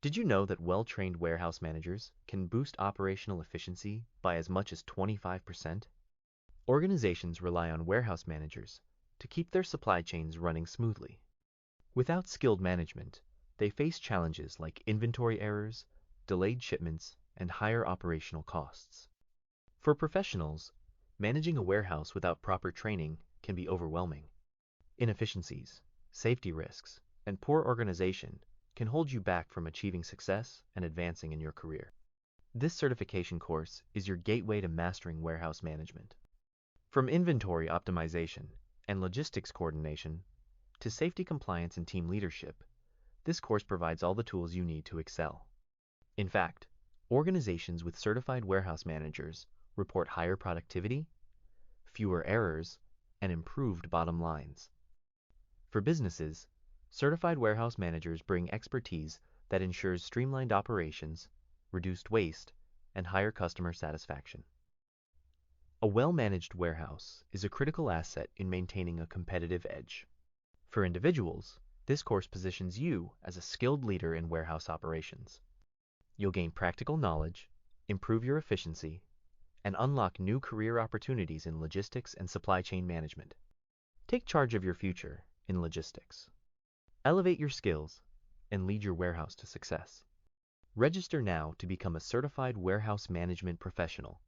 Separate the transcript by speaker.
Speaker 1: Did you know that well-trained warehouse managers can boost operational efficiency by as much as 25%? Organizations rely on warehouse managers to keep their supply chains running smoothly. Without skilled management, they face challenges like inventory errors, delayed shipments, and higher operational costs. For professionals, managing a warehouse without proper training can be overwhelming. Inefficiencies, safety risks, and poor organization can hold you back from achieving success and advancing in your career. This certification course is your gateway to mastering warehouse management. From inventory optimization and logistics coordination to safety compliance and team leadership, this course provides all the tools you need to excel. In fact, organizations with certified warehouse managers report higher productivity, fewer errors, and improved bottom lines. For businesses, certified warehouse managers bring expertise that ensures streamlined operations, reduced waste, and higher customer satisfaction. A well-managed warehouse is a critical asset in maintaining a competitive edge. For individuals, this course positions you as a skilled leader in warehouse operations. You'll gain practical knowledge, improve your efficiency, and unlock new career opportunities in logistics and supply chain management. Take charge of your future in logistics. Elevate your skills and lead your warehouse to success. Register now to become a certified warehouse management professional